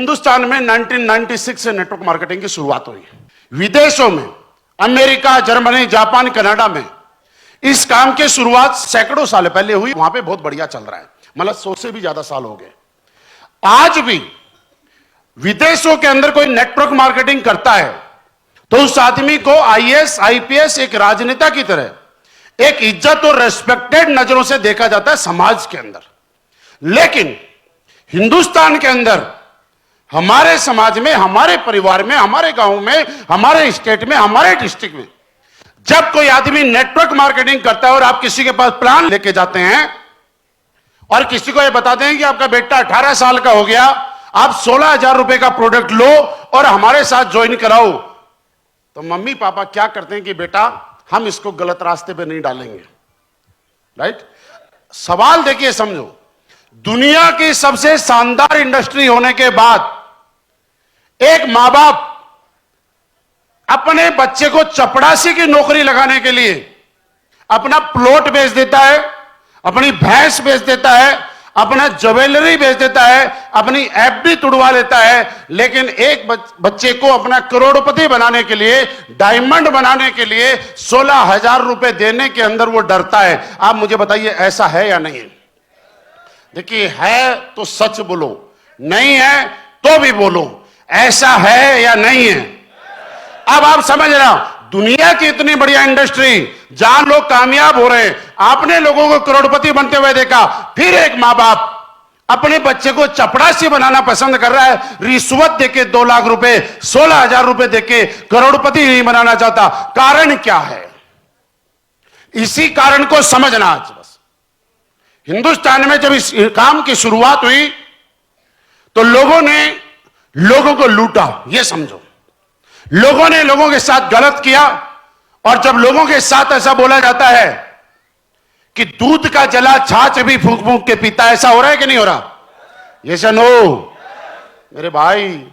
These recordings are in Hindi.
हिंदुस्तान में 1996 से नेटवर्क मार्केटिंग की शुरुआत हुई। विदेशों में अमेरिका, जर्मनी, जापान, कनाडा में इस काम की शुरुआत सैकड़ों साल पहले हुई। वहां पे बहुत बढ़िया चल रहा है, मतलब 100 से भी ज्यादा साल हो गए। आज भी विदेशों के अंदर कोई नेटवर्क मार्केटिंग करता है तो उस आदमी को आईएएस, आईपीएस एक राजनेता की तरह एक इज्जत और रेस्पेक्टेड नजरों से देखा जाता है समाज के अंदर। लेकिन हिंदुस्तान के अंदर हमारे समाज में, हमारे परिवार में, हमारे गांव में, हमारे स्टेट में, हमारे डिस्ट्रिक्ट में जब कोई आदमी नेटवर्क मार्केटिंग करता है और आप किसी के पास प्लान लेके जाते हैं और किसी को यह बताते हैं कि आपका बेटा 18 साल का हो गया, आप 16,000 रुपए का प्रोडक्ट लो और हमारे साथ ज्वाइन कराओ, तो मम्मी पापा क्या करते हैं कि बेटा हम इसको गलत रास्ते पे नहीं डालेंगे। राइट? सवाल देखिए, समझो, दुनिया की सबसे शानदार इंडस्ट्री होने के बाद एक मां बाप अपने बच्चे को चपरासी की नौकरी लगाने के लिए अपना प्लॉट बेच देता है, अपनी भैंस बेच देता है, अपना ज्वेलरी बेच देता है, अपनी एफडी तुड़वा लेता है, लेकिन एक बच्चे को अपना करोड़पति बनाने के लिए, डायमंड बनाने के लिए 16,000 रुपए देने के अंदर वो डरता है। आप मुझे बताइए, ऐसा है या नहीं? देखिए, है तो सच बोलो, नहीं है तो भी बोलो, ऐसा है या नहीं है? अब आप समझ रहे हो, दुनिया की इतनी बढ़िया इंडस्ट्री जहां लोग कामयाब हो रहे हैं, आपने लोगों को करोड़पति बनते हुए देखा, फिर एक मां बाप अपने बच्चे को चपरासी बनाना पसंद कर रहा है, रिश्वत देके 2 लाख रुपए, 16,000 रुपए देके करोड़पति नहीं बनाना चाहता। कारण क्या है? इसी कारण को समझना। आज बस हिंदुस्तान में जब इस काम की शुरुआत हुई तो लोगों ने लोगों को लूटा, यह समझो, लोगों ने लोगों के साथ गलत किया। और जब लोगों के साथ ऐसा बोला जाता है कि दूध का जला छाछ भी फूंक फूंक के पीता, ऐसा हो रहा है कि नहीं हो रहा? यस या नो? मेरे भाई,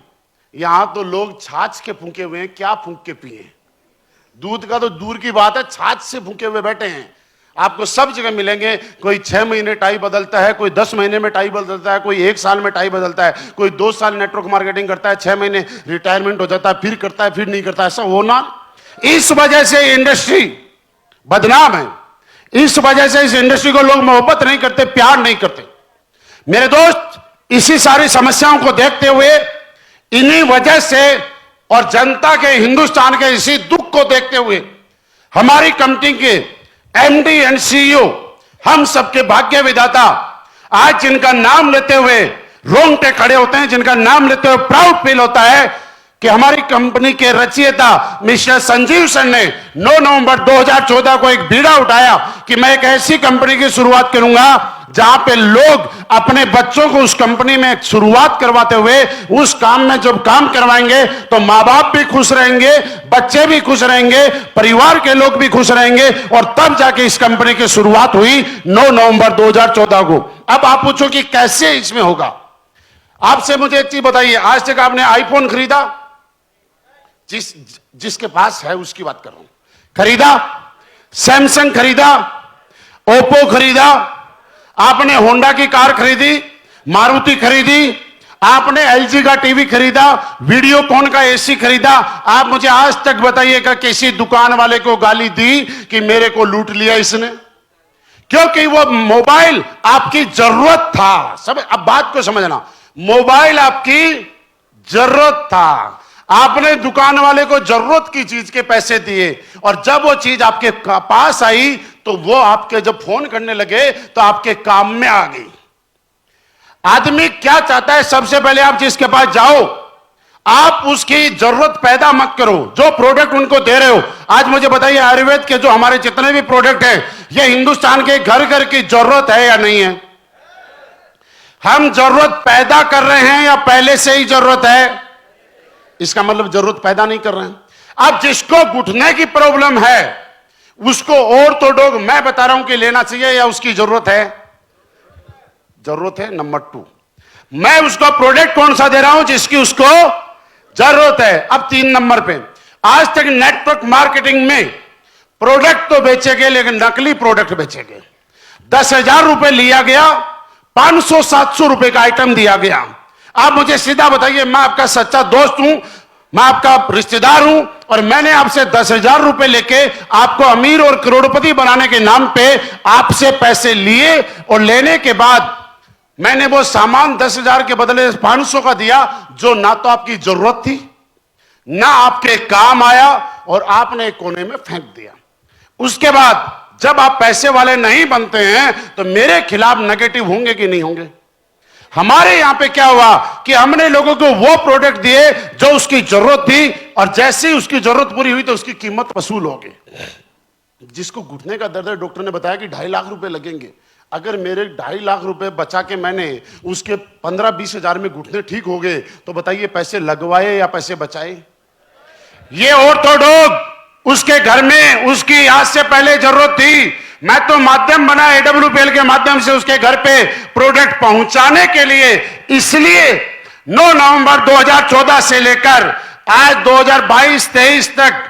यहां तो लोग छाछ के फूंके हुए हैं, क्या फूंक के पिए? दूध का तो दूर की बात है, छाछ से फूंके हुए बैठे हैं। आपको सब जगह मिलेंगे। कोई 6 महीने टाई बदलता है, कोई 10 महीने में टाई बदलता है, कोई 1 साल में टाई बदलता है, कोई 2 साल नेटवर्क मार्केटिंग करता है, 6 महीने रिटायरमेंट हो जाता है, फिर करता है, फिर नहीं करता। ऐसा होना, इस वजह से इंडस्ट्री बदनाम है। इस वजह से इस इंडस्ट्री को लोग मोहब्बत नहीं करते, प्यार नहीं करते। मेरे दोस्त, इसी सारी समस्याओं को देखते हुए, इन्हीं वजह से और जनता के, हिंदुस्तान के इसी दुख को देखते हुए हमारी कंपनी के एमडी एंड सीईओ, हम सबके भाग्य विधाता, आज जिनका नाम लेते हुए रोंगटे खड़े होते हैं, जिनका नाम लेते हुए प्राउड फील होता है कि हमारी कंपनी के रचयिता मिस्टर संजीव सर ने 9 नवंबर 2014 को एक बीड़ा उठाया कि मैं एक ऐसी कंपनी की शुरुआत करूंगा जहां पे लोग अपने बच्चों को उस कंपनी में शुरुआत करवाते हुए उस काम में जब काम करवाएंगे तो मां बाप भी खुश रहेंगे, बच्चे भी खुश रहेंगे, परिवार के लोग भी खुश रहेंगे। और तब जाके इस कंपनी की शुरुआत हुई 9 नवंबर 2014 को। अब आप पूछो कि कैसे इसमें होगा? आपसे मुझे एक चीज बताइए, आज तक आपने आईफोन खरीदा? जिसके पास है उसकी बात कर रहा हूं। खरीदा? सैमसंग खरीदा? ओप्पो खरीदा? आपने होंडा की कार खरीदी? मारुति खरीदी? आपने एलजी का टीवी खरीदा? वीडियोकॉन का एसी खरीदा? आप मुझे आज तक बताइएगा किसी दुकान वाले को गाली दी कि मेरे को लूट लिया इसने? क्योंकि वो मोबाइल आपकी जरूरत था। सब अब बात को समझना, मोबाइल आपकी जरूरत था, आपने दुकान वाले को जरूरत की चीज के पैसे दिए और जब वो चीज आपके पास आई तो वो आपके जब फोन करने लगे तो आपके काम में आ गई। आदमी क्या चाहता है? सबसे पहले आप जिसके पास जाओ, आप उसकी जरूरत पैदा मत करो। जो प्रोडक्ट उनको दे रहे हो, आज मुझे बताइए, आयुर्वेद के जो हमारे जितने भी प्रोडक्ट हैं, ये हिंदुस्तान के घर घर की जरूरत है या नहीं है? हम जरूरत पैदा कर रहे हैं या पहले से ही जरूरत है? इसका मतलब जरूरत पैदा नहीं कर रहे हैं। अब जिसको घुटने की प्रॉब्लम है उसको ऑर्थोडॉग मैं बता रहा हूं कि लेना चाहिए या उसकी जरूरत है? जरूरत है। नंबर 2, मैं उसको प्रोडक्ट कौन सा दे रहा हूं जिसकी उसको जरूरत है। अब 3 नंबर पे, आज तक नेटवर्क मार्केटिंग में प्रोडक्ट तो बेचे गए लेकिन नकली प्रोडक्ट बेचे गए। 10,000 रुपए लिया गया, 500-700 रुपए का आइटम दिया गया। आप मुझे सीधा बताइए, मैं आपका सच्चा दोस्त हूं, मैं आपका रिश्तेदार हूं, और मैंने आपसे 10,000 रुपए लेके आपको अमीर और करोड़पति बनाने के नाम पे आपसे पैसे लिए, और लेने के बाद मैंने वो सामान 10,000 के बदले 500 का दिया, जो ना तो आपकी जरूरत थी ना आपके काम आया, और आपने एक कोने में फेंक दिया। उसके बाद जब आप पैसे वाले नहीं बनते हैं तो मेरे खिलाफ नेगेटिव होंगे कि नहीं होंगे? हमारे यहां पे क्या हुआ कि हमने लोगों को वो प्रोडक्ट दिए जो उसकी जरूरत थी, और जैसे ही उसकी जरूरत पूरी हुई तो उसकी कीमत वसूल हो गई। जिसको घुटने का दर्द है, डॉक्टर ने बताया कि 2.5 लाख रुपए लगेंगे। अगर मेरे 2.5 लाख रुपए बचा के मैंने उसके 15-20 हजार में घुटने ठीक हो गए, तो बताइए पैसे लगवाए या पैसे बचाए? ये ऑर्थोडॉक्स उसके घर में उसकी आज से पहले जरूरत थी, मैं तो माध्यम बना AWPL के माध्यम से उसके घर पे प्रोडक्ट पहुंचाने के लिए। इसलिए 9 नवंबर 2014 से लेकर आज 2022-23 तक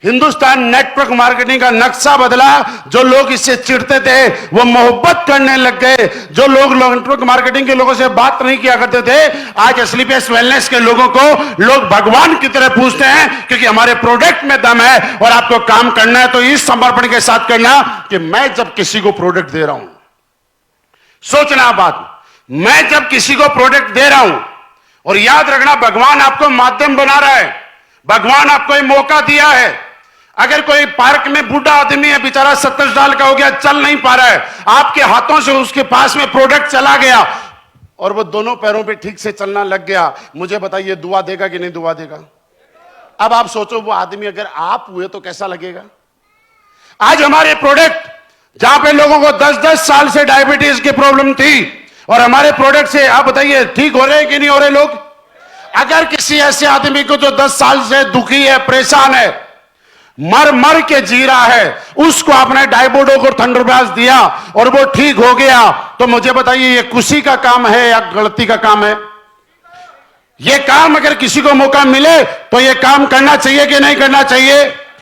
हिंदुस्तान नेटवर्क मार्केटिंग का नक्शा बदला। जो लोग इससे चिढ़ते थे वो मोहब्बत करने लग गए, जो लोग नेटवर्क मार्केटिंग के लोगों से बात नहीं किया करते थे, आज स्लीपलेस वेलनेस के लोगों को लोग भगवान की तरह पूछते हैं, क्योंकि हमारे प्रोडक्ट में दम है। और आपको काम करना है तो इस समर्पण के साथ करना कि मैं जब किसी को प्रोडक्ट दे रहा हूं, सोचना बात, मैं जब किसी को प्रोडक्ट दे रहा हूं, और याद रखना भगवान आपको माध्यम बना रहा है, भगवान आपको एक मौका दिया है। अगर कोई पार्क में बूढ़ा आदमी है, बेचारा 70 साल का हो गया, चल नहीं पा रहा है, आपके हाथों से उसके पास में प्रोडक्ट चला गया और वो दोनों पैरों पे ठीक से चलना लग गया, मुझे बताइए दुआ देगा कि नहीं दुआ देगा? अब आप सोचो वो आदमी अगर आप हुए तो कैसा लगेगा? आज हमारे प्रोडक्ट, जहां पे लोगों को 10-10 साल से डायबिटीज की प्रॉब्लम थी, और हमारे प्रोडक्ट से आप बताइए ठीक हो रहे हैं कि नहीं हो रहे लोग? अगर किसी ऐसे आदमी को जो 10 साल से दुखी है, परेशान है, मर मर के जी रहा है, उसको आपने डायबोडो को थंडरब्लास्ट दिया और वो ठीक हो गया, तो मुझे बताइए ये खुशी का काम है या गलती का काम है? ये काम अगर किसी को मौका मिले तो ये काम करना चाहिए कि नहीं करना चाहिए?